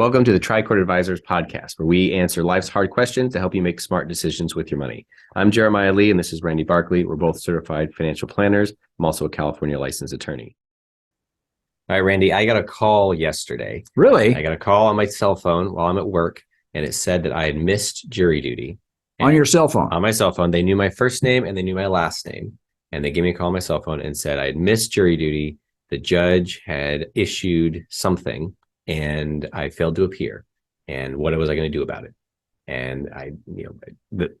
Welcome to the Tricord Advisors podcast, where we answer life's hard questions to help you make smart decisions with your money. I'm Jeremiah Lee, and this is Randy Barkley. We're both certified financial planners. I'm also a California licensed attorney. All right, Randy, I got a call yesterday. Really? I got a call on my cell phone while I'm at work, and it said that I had missed jury duty. On your cell phone? On my cell phone. They knew my first name and they knew my last name. And they gave me a call on my cell phone and said I had missed jury duty. The judge had issued something and I failed to appear. And what was I going to do about it? And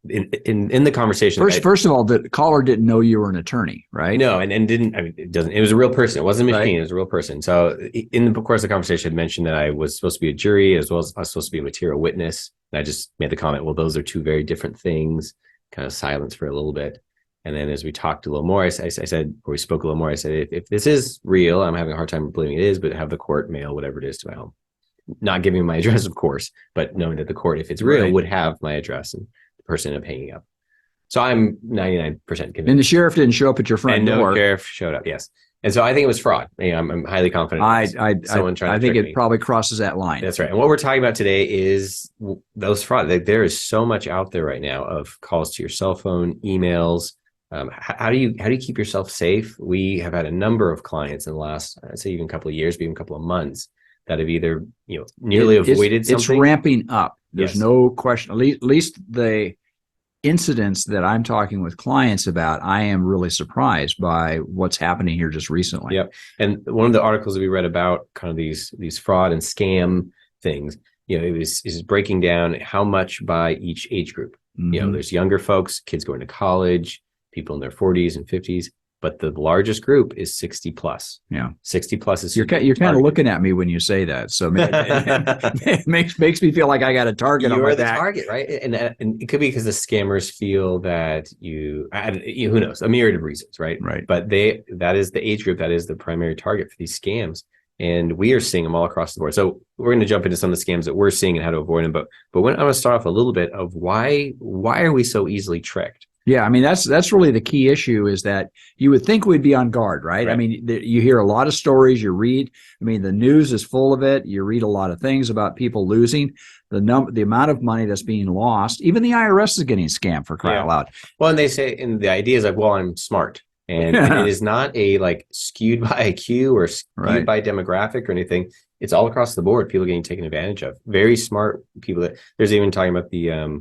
in the conversation, first of all, the caller didn't know you were an attorney, right? No, and didn't. I mean, it was a real person. It wasn't a machine. Right. It was a real person. So in the course of the conversation, I mentioned that I was supposed to be a jury as well as I was supposed to be a material witness. And I just made the comment, well, those are two very different things. Kind of silence for a little bit. And then as we talked a little more, I said, or we spoke a little more, I said, if this is real, I'm having a hard time believing it is, but have the court mail whatever it is to my home. Not giving my address, of course, but knowing that the court, if it's real, would have my address, and the person ended up hanging up. So I'm 99% convinced. And the sheriff didn't show up at your front door. No sheriff showed up, yes. And so I think it was fraud. I'm highly confident. I think it probably crosses that line. That's right. And what we're talking about today is those fraud. There is so much out there right now of calls to your cell phone, emails. How do you keep yourself safe? We have had a number of clients in the last, I'd say even a couple of years, even a couple of months, that have either nearly avoided something. It's ramping up. There's no question. At least the incidents that I'm talking with clients about, I am really surprised by what's happening here just recently. Yep. And one of the articles that we read about kind of these fraud and scam things, it was breaking down how much by each age group. Mm-hmm. There's younger folks, kids going to college, people in their 40s and 50s. But the largest group is 60 plus. Yeah, 60 plus is. You're kind of looking at me when you say that, so it makes me feel like I got a target on my back. You're the target, right? And it could be because the scammers feel that you who knows, a myriad of reasons, right? Right. But that is the age group that is the primary target for these scams, and we are seeing them all across the board. So we're going to jump into some of the scams that we're seeing and how to avoid them. But I'm going to start off a little bit of why are we so easily tricked? Yeah, I mean, that's really the key issue, is that you would think we'd be on guard, right? I mean, you hear a lot of stories, you read, the news is full of it. You read a lot of things about people losing, the amount of money that's being lost. Even the IRS is getting scammed, for crying out loud. Well, and they say, and the idea is like, well, I'm smart. And it is not skewed by IQ or skewed by demographic or anything. It's all across the board. People getting taken advantage of. Very smart people. There's even talking about the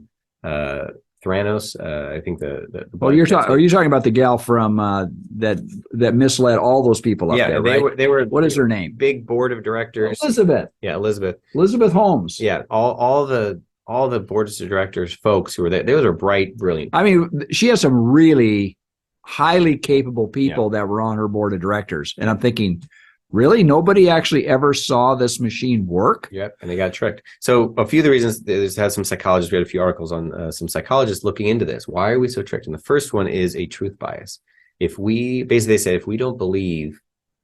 Theranos, I think are you talking about the gal from that misled all those people up there? Right? They were. What is her name? Big board of directors. Elizabeth. Yeah, Elizabeth Holmes. Yeah, all the boards of directors folks who were there. Those are bright, brilliant. I mean, she has some really highly capable people that were on her board of directors, and I'm thinking, really? Nobody actually ever saw this machine work? Yep, and they got tricked. So a few of the reasons, there's had some psychologists, we had a few articles on some psychologists looking into this. Why are we so tricked? And the first one is a truth bias. They say, if we don't believe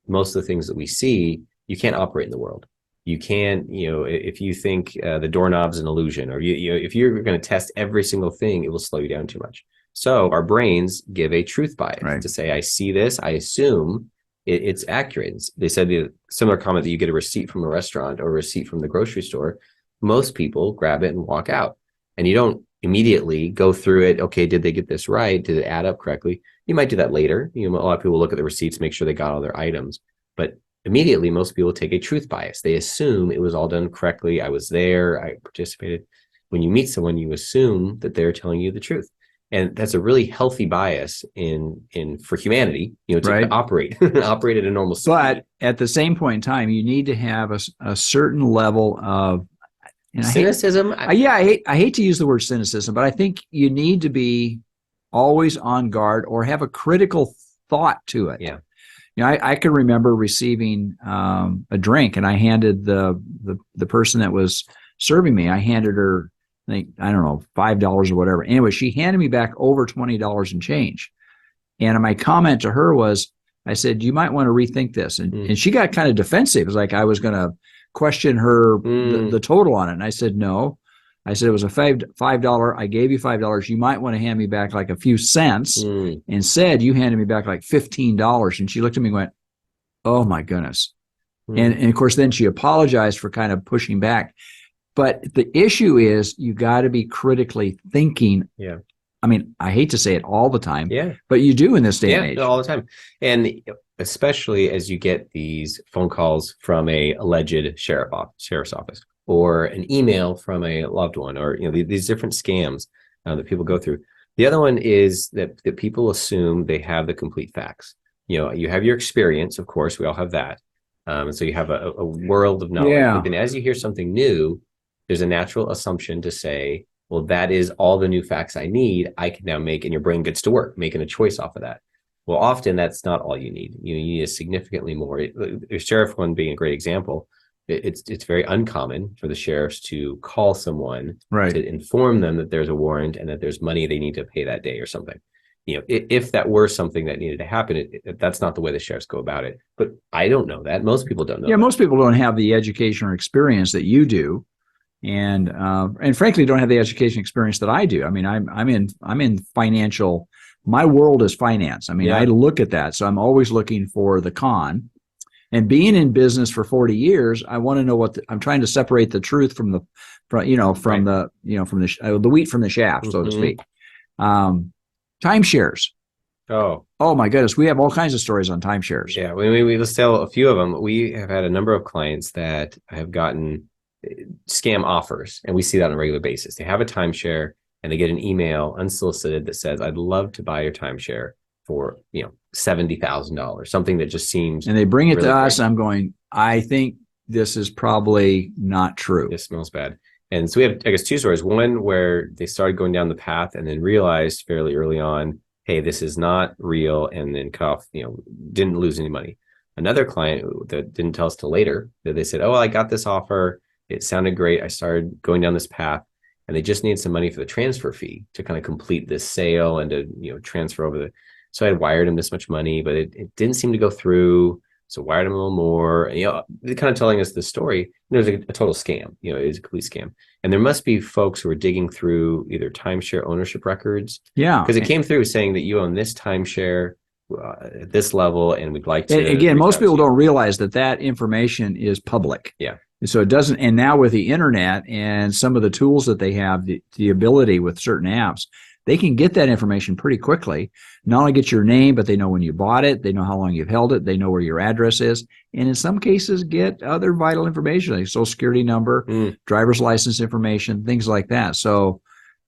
most of the things that we see, you can't operate in the world. You can't, if you think the doorknob's an illusion, or if you're going to test every single thing, it will slow you down too much. So our brains give a truth bias to say, I see this, I assume it's accurate. They said the similar comment that you get a receipt from a restaurant or a receipt from the grocery store. Most people grab it and walk out, and you don't immediately go through it. Okay, did they get this right? Did it add up correctly? You might do that later. A lot of people look at the receipts, make sure they got all their items, but immediately most people take a truth bias. They assume it was all done correctly. I was there. I participated. When you meet someone, you assume that they're telling you the truth. And that's a really healthy bias for humanity, to operate at a normal speed. But at the same point in time, you need to have a certain level of cynicism. I hate to use the word cynicism, but I think you need to be always on guard or have a critical thought to it. Yeah. I can remember receiving a drink, and I handed the person that was serving me, I handed her, I don't know, $5 or whatever. Anyway, she handed me back over $20 in change. And my comment to her was, I said, you might want to rethink this. And she got kind of defensive. It was like I was going to question her, the total on it. And I said, no. I said, it was a $5. I gave you $5. You might want to hand me back like a few cents. And said, you handed me back like $15. And she looked at me and went, oh my goodness. And of course, then she apologized for kind of pushing back. But the issue is you got to be critically thinking. Yeah. I mean, I hate to say it all the time, Yeah. but you do in this day and age. All the time. And especially as you get these phone calls from a alleged sheriff's office, or an email from a loved one, or these different scams that people go through. The other one is that people assume they have the complete facts. You have your experience, of course, we all have that. And so you have a world of knowledge. Yeah. But then as you hear something new, there's a natural assumption to say, well, that is all the new facts I need. I can now make, and your brain gets to work making a choice off of that. Well, often that's not all you need. You need a significantly more. The sheriff one being a great example. It's very uncommon for the sheriffs to call someone to inform them that there's a warrant and that there's money they need to pay that day or something. If that were something that needed to happen, that's not the way the sheriffs go about it. But I don't know that. Most people don't know. Yeah, that. most people don't have the education or experience that you do, and frankly, don't have the education experience that I do. I mean, I'm in financial. My world is finance. I mean, I look at that, so I'm always looking for the con. And being in business for 40 years, I want to know I'm trying to separate the truth from the wheat from the chaff, so to speak. Timeshares. Oh my goodness, we have all kinds of stories on timeshares. Yeah, we let's tell a few of them. We have had a number of clients that have gotten scam offers, and we see that on a regular basis. They have a timeshare and they get an email unsolicited that says, "I'd love to buy your timeshare for $70,000," something that just seems. And they bring it really to us. And I'm going, I think this is probably not true. It smells bad. And so we have, I guess, two stories. One where they started going down the path and then realized fairly early on, hey, this is not real, and then cut off, didn't lose any money. Another client that didn't tell us till later that they said, "Oh, I got this offer. It sounded great. I started going down this path, and they just needed some money for the transfer fee to kind of complete this sale and to transfer over the." So I had wired him this much money, but it didn't seem to go through. So wired him a little more. And, they're kind of telling us the story. It was a total scam. It was a complete scam. And there must be folks who are digging through either timeshare ownership records. Yeah. Because it came through saying that you own this timeshare at this level, and we'd like to. And again, most people don't realize that information is public. Yeah. So it doesn't. And now with the internet and some of the tools that they have, the ability with certain apps, they can get that information pretty quickly. Not only get your name, but they know when you bought it. They know how long you've held it. They know where your address is. And in some cases, get other vital information, like social security number, driver's license information, things like that. So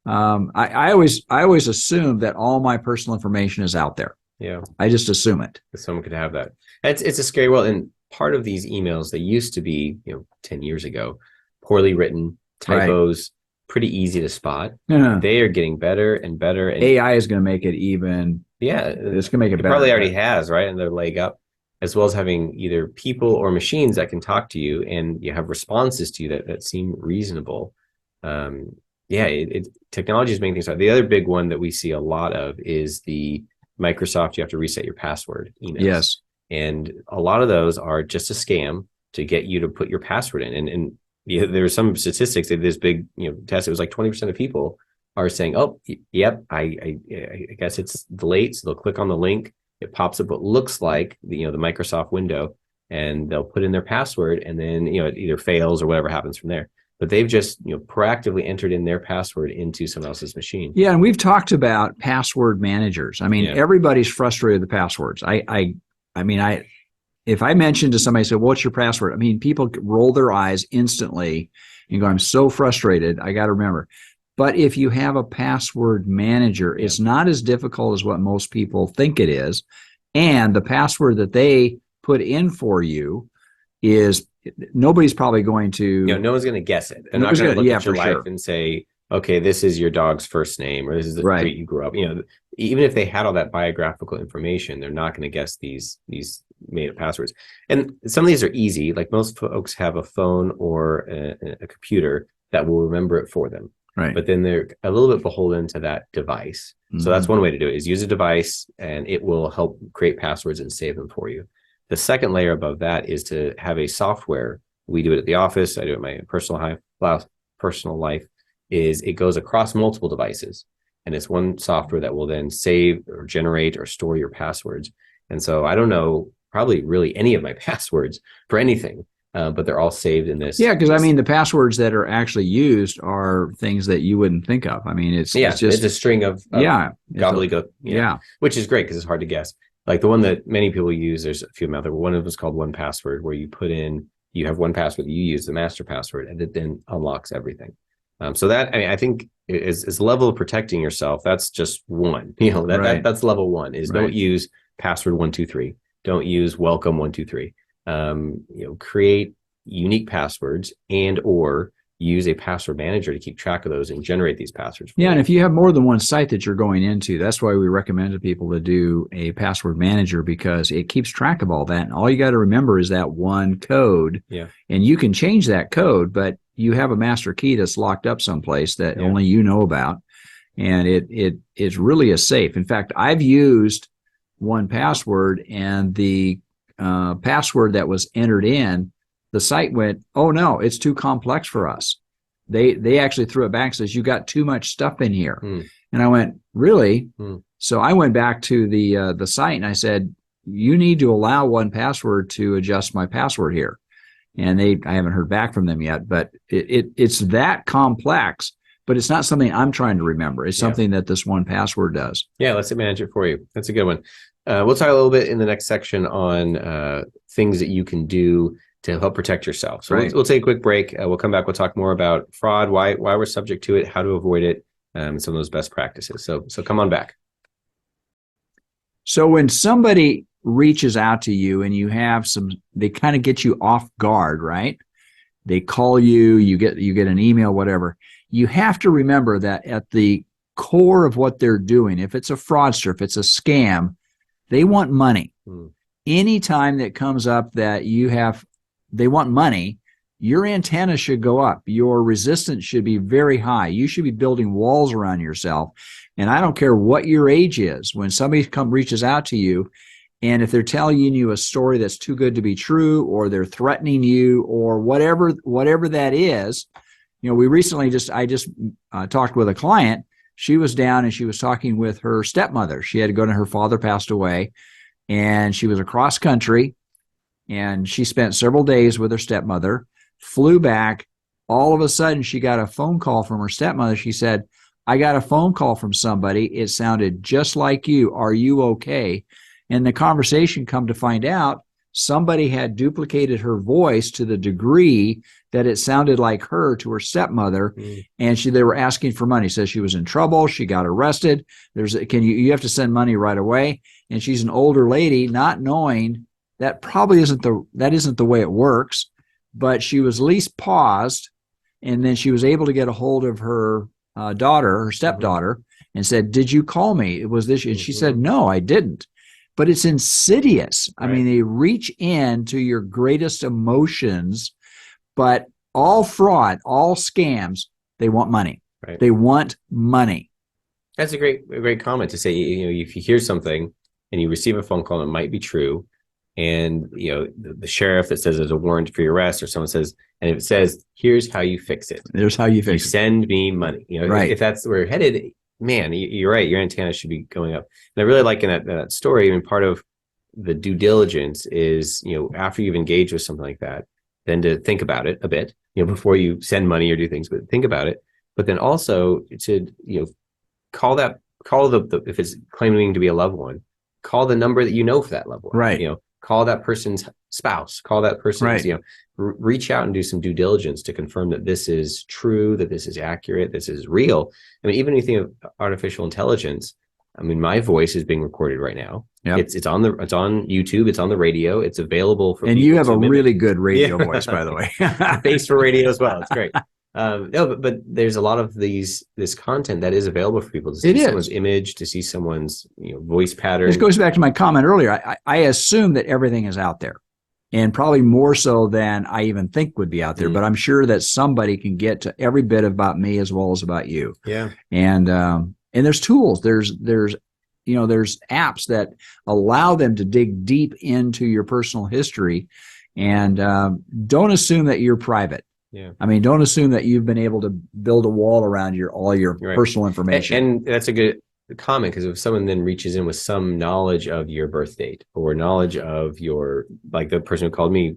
I always assume that all my personal information is out there. Yeah. I just assume it. Someone could have that. It's a scary world. And part of these emails, they used to be, 10 years ago, poorly written, typos, pretty easy to spot. They are getting better and better. And AI is going to make it even. Yeah. It's going to make it better. Probably already has, right? And they're leg up, as well as having either people or machines that can talk to you and you have responses to you that seem reasonable. Technology is making things hard. The other big one that we see a lot of is the Microsoft, you have to reset your password emails. Yes. And a lot of those are just a scam to get you to put your password in. And there's some statistics that this big, test, it was like 20% of people are saying, "Oh, yep, I guess it's delayed." So they'll click on the link. It pops up what looks like the Microsoft window, and they'll put in their password, and then, it either fails or whatever happens from there. But they've just, proactively entered in their password into someone else's machine. Yeah. And we've talked about password managers. I mean, everybody's frustrated with the passwords. If I mentioned to somebody, say, "What's your password?" I mean, people roll their eyes instantly and go, "I'm so frustrated. I got to remember." But if you have a password manager, it's not as difficult as what most people think it is. And the password that they put in for you is, nobody's probably going to. No one's going to guess it. They're not going to look at your life and say, "Okay, this is your dog's first name," or "This is the street you grew up." Even if they had all that biographical information, they're not going to guess these made up passwords. And some of these are easy. Like most folks have a phone or a computer that will remember it for them. Right. But then they're a little bit beholden to that device. So that's one way to do it, is use a device and it will help create passwords and save them for you. The second layer above that is to have a software. We do it at the office. I do it in my personal life, is it goes across multiple devices. And it's one software that will then save or generate or store your passwords. And so I don't know probably really any of my passwords for anything, but they're all saved in this. Yeah, because I mean, the passwords that are actually used are things that you wouldn't think of. I mean, it's just it's a string of yeah, gobbledygook, yeah, which is great because it's hard to guess. Like the one that many people use, there's a few of them out there. One of them is called 1Password, where you have one password that you use, the master password, and it then unlocks everything. So that, I mean, I think is level of protecting yourself. That's just one, Right. that's level one is Right. don't use password 123. Don't use welcome 123. Create unique passwords and or use a password manager to keep track of those and generate these passwords. Yeah, and if you have more than one site that you're going into, that's why we recommend to people to do a password manager, because it keeps track of all that. And all you got to remember is that one code. Yeah. And you can change that code, but you have a master key that's locked up someplace that Yeah. only you know about. And it really is safe. In fact, I've used 1Password, and the password that was entered in, the site went, "Oh no, it's too complex for us." They actually threw it back and says, "You got too much stuff in here." And I went, "Really?" So I went back to the site and I said, "You need to allow 1Password to adjust my password here." And I haven't heard back from them yet, but it's that complex, but it's not something I'm trying to remember. It's something that this 1Password does. Yeah, let's manage it for you. That's a good one. We'll talk a little bit in the next section on things that you can do to help protect yourself. So Right. we'll take a quick break. We'll come back. We'll talk more about fraud, why we're subject to it, how to avoid it, and some of those best practices. So come on back. So when somebody reaches out to you and you have they kind of get you off guard, right? They call you, you get an email, whatever. You have to remember that at the core of what they're doing, if it's a fraudster, if it's a scam, they want money. Anytime that comes up that they want money, your antenna should go up. Your resistance should be very high. You should be building walls around yourself. And I don't care what your age is, when somebody reaches out to you, and if they're telling you a story that's too good to be true, or they're threatening you, or whatever that is, we recently I just talked with a client. She was down and she was talking with her stepmother. She had to go to, her father passed away, and she was across country, and she spent several days with her stepmother, flew back. All of a sudden, she got a phone call from her stepmother. She said, "I got a phone call from somebody. It sounded just like you. Are you okay?" And the conversation, come to find out, somebody had duplicated her voice to the degree that it sounded like her to her stepmother. And they were asking for money. Says she was in trouble. She got arrested. You have to send money right away. And she's an older lady, not knowing that probably isn't the way it works, but she was at least paused. And then she was able to get a hold of her her stepdaughter, and said, "Did you call me? It was this." And she said, "No, I didn't." But it's insidious. Right. I mean, they reach into your greatest emotions, but all fraud, all scams, they want money. Right. They want money. That's a great comment to say, if you hear something and you receive a phone call and it might be true, and the sheriff that says there's a warrant for your arrest, or someone says, and if it says, "Here's how you fix it. There's how you fix it. Send me money." Right. If that's where we're headed, man, you're right. Your antenna should be going up. And I really like in that story, I mean, part of the due diligence is, after you've engaged with something like that, then to think about it a bit, before you send money or do things, but think about it. But then also to, call the if it's claiming to be a loved one, call the number that for that loved one. Right. Call that person's spouse, call that person's, right. Reach out and do some due diligence to confirm that this is true, that this is accurate, this is real. I mean, even when you think of artificial intelligence, I mean, my voice is being recorded right now. Yep. It's on YouTube, it's on the radio, it's available for. And you have a really good radio voice, by the way. Face for radio as well. It's great. No, but there's a lot of this content that is available for people to see someone's image, to see someone's voice pattern. This goes back to my comment earlier. I assume that everything is out there, and probably more so than I even think would be out there. But I'm sure that somebody can get to every bit about me as well as about you. Yeah. And there's tools. There's apps that allow them to dig deep into your personal history, and don't assume that you're private. Yeah. I mean, don't assume that you've been able to build a wall around all your personal information. And that's a good common because if someone then reaches in with some knowledge of your birth date or knowledge of your, like the person who called me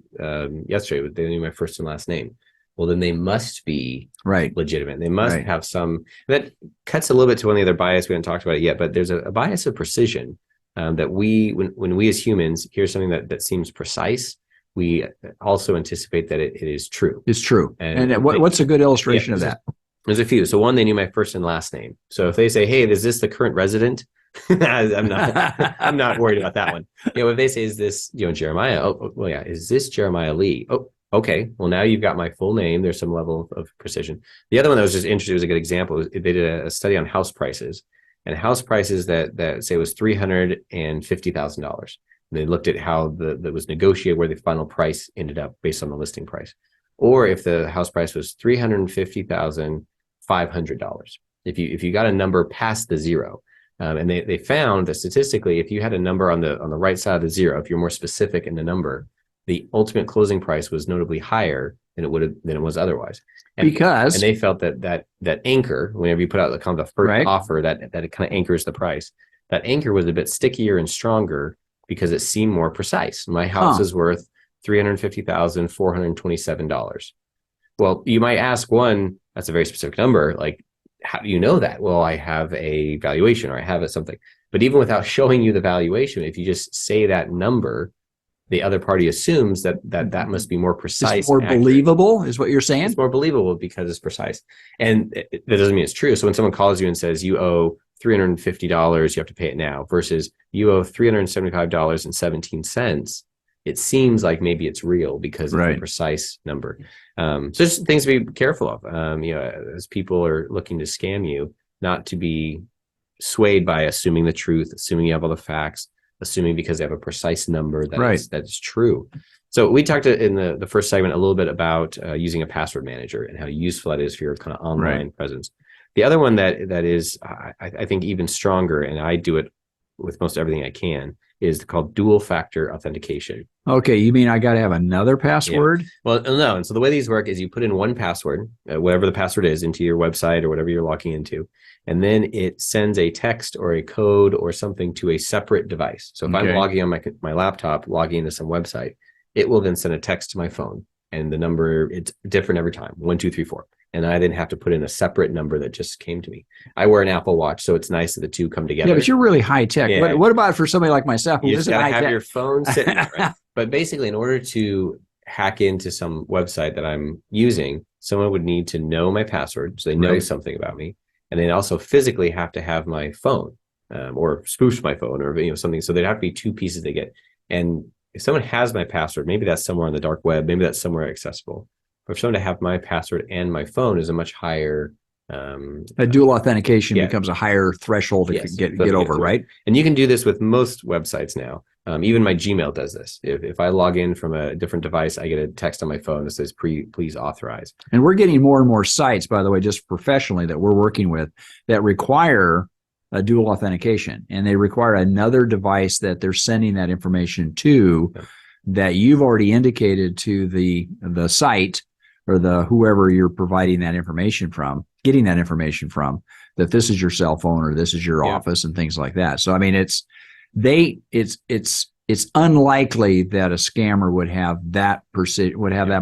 yesterday, they knew my first and last name. Well, then they must be Right. legitimate. They must Right. have some, that cuts a little bit to one of the other bias. We haven't talked about it yet, but there's a bias of precision that when we as humans hear something that seems precise, we also anticipate that it is true. It's true. And And what's a good illustration of that? There's a few. So one, they knew my first and last name. So if they say, "Hey, is this the current resident?" I'm not. I'm not worried about that one. If they say, "Is this Jeremiah?" Oh, well, yeah. Is this Jeremiah Lee? Oh, okay. Well, now you've got my full name. There's some level of precision. The other one that was just interesting was a good example. They did a study on house prices, and house prices that say was $350,000. They looked at how that was negotiated, where the final price ended up based on the listing price, or if the house price was $350,500. If you got a number past the zero, and they found that statistically, if you had a number on the right side of the zero, if you're more specific in the number, the ultimate closing price was notably higher than it was otherwise. And they felt that anchor, whenever you put out the kind of the first offer, that it kind of anchors the price. That anchor was a bit stickier and stronger because it seemed more precise. My house is worth $350,427. Well, you might ask one, that's a very specific number. Like, how do you know that? Well, I have a valuation or I have something. But even without showing you the valuation, if you just say that number, the other party assumes that must be more precise. It's more believable, is what you're saying? It's more believable because it's precise. And that doesn't mean it's true. So when someone calls you and says you owe $350, you have to pay it now, versus you owe $375.17, it seems like maybe it's real because it's a precise number. So just things to be careful of, as people are looking to scam you, not to be swayed by assuming the truth, assuming you have all the facts, assuming because they have a precise number that is true. So we talked in the first segment a little bit about using a password manager and how useful that is for your kind of online presence. The other one that is, I think, even stronger, and I do it with most everything I can, is called dual factor authentication. Okay, you mean I got to have another password? Yeah. Well, no. And so the way these work is you put in one password, whatever the password is, into your website or whatever you're logging into, and then it sends a text or a code or something to a separate device. So if I'm logging on my laptop, logging into some website, it will then send a text to my phone, and the number, it's different every time, 1, 2, 3, 4. And I then have to put in a separate number that just came to me. I wear an Apple Watch, so it's nice that the two come together. Yeah, but you're really high tech. Yeah. What about for somebody like myself? You just gotta have your phone sitting there, right? But basically, in order to hack into some website that I'm using, someone would need to know my password, so they know something about me, and they also physically have to have my phone, or spoof my phone, or something. So there'd have to be two pieces they get. And if someone has my password, maybe that's somewhere on the dark web, maybe that's somewhere accessible. For someone to have my password and my phone is a much higher a dual authentication becomes a higher threshold to get over, right? And you can do this with most websites now. Even my Gmail does this. If I log in from a different device, I get a text on my phone that says, please authorize. And we're getting more and more sites, by the way, just professionally that we're working with that require a dual authentication. And they require another device that they're sending that information to that you've already indicated to the site or the whoever you're providing that information from, getting that information from, that this is your cell phone or this is your office and things like that. So I mean, it's unlikely that a scammer would have that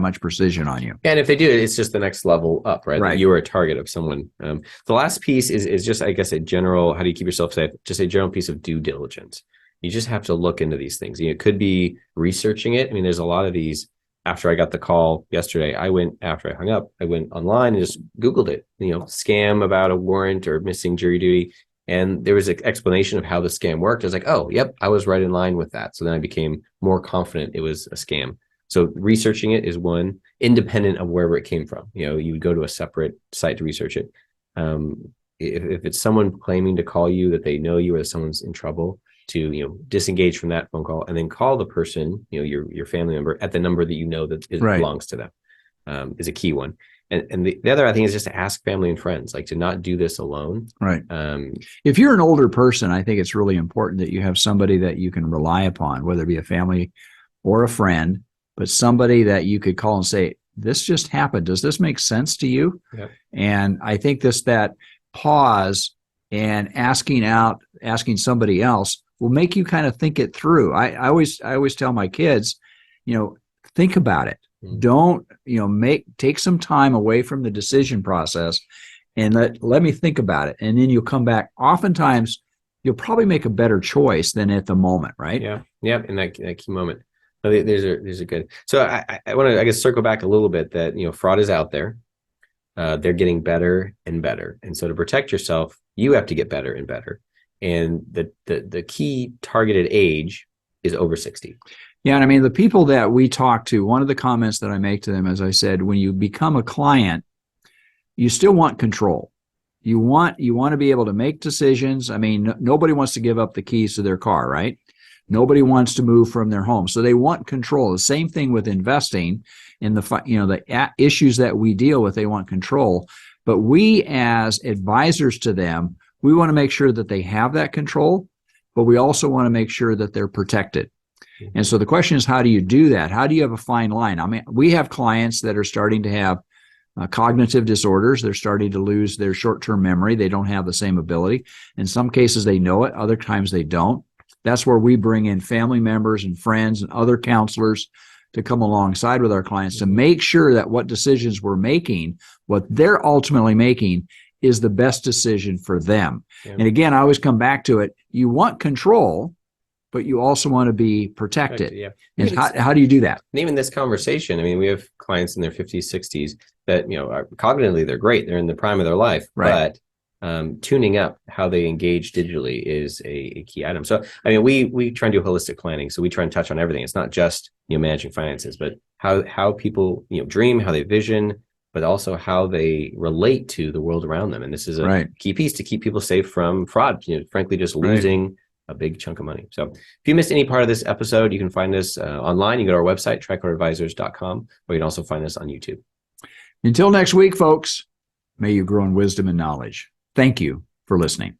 much precision on you. And if they do, it's just the next level up, right? That you are a target of someone. The last piece is just, I guess, a general, how do you keep yourself safe? Just a general piece of due diligence. You just have to look into these things. It could be researching it. I mean, there's a lot of these. After I got the call yesterday, after I hung up, I went online and just Googled it, scam about a warrant or missing jury duty. And there was an explanation of how the scam worked. I was like, oh, yep, I was right in line with that. So then I became more confident it was a scam. So researching it is one, independent of wherever it came from. You would go to a separate site to research it. If it's someone claiming to call you that they know you or someone's in trouble, to disengage from that phone call and then call the person, your family member, at the number that that it belongs to them, is a key one. And the other, I think, is just to ask family and friends, like to not do this alone. Right. If you're an older person, I think it's really important that you have somebody that you can rely upon, whether it be a family or a friend, but somebody that you could call and say, this just happened. Does this make sense to you? Yep. And I think that pause and asking somebody else will make you kind of think it through. I always tell my kids, think about it. Don't, take some time away from the decision process and let me think about it. And then you'll come back. Oftentimes you'll probably make a better choice than at the moment, right? Yeah. Yeah. In that key moment. There's a good. So I want to, I guess, circle back a little bit that, fraud is out there. They're getting better and better. And so to protect yourself, you have to get better and better. And the key targeted age is over 60. Yeah. And I mean, the people that we talk to, one of the comments that I make to them, as I said, when you become a client, you still want control. You want to be able to make decisions. I mean, nobody wants to give up the keys to their car, right? Nobody wants to move from their home. So they want control. The same thing with investing in the issues that we deal with, they want control. But we as advisors to them, we want to make sure that they have that control, but we also want to make sure that they're protected. And so the question is, how do you do that? How do you have a fine line? I mean, we have clients that are starting to have cognitive disorders. They're starting to lose their short-term memory. They don't have the same ability. In some cases, they know it. Other times they don't. That's where we bring in family members and friends and other counselors to come alongside with our clients to make sure that what decisions we're making, what they're ultimately making, is the best decision for them. Yeah. And again, I always come back to it. You want control, but you also want to be protected. Yeah. And how do you do that? And even this conversation, I mean, we have clients in their 50s, 60s that, are cognitively, they're great. They're in the prime of their life, right. But tuning up how they engage digitally is a key item. So, I mean, we try and do holistic planning. So we try and touch on everything. It's not just, managing finances, but how people, dream, how they vision, but also how they relate to the world around them. And this is a key piece to keep people safe from fraud, frankly, just losing a big chunk of money. So if you missed any part of this episode, you can find us online. You go to our website, tricoreadvisors.com, or you can also find us on YouTube. Until next week, folks, may you grow in wisdom and knowledge. Thank you for listening.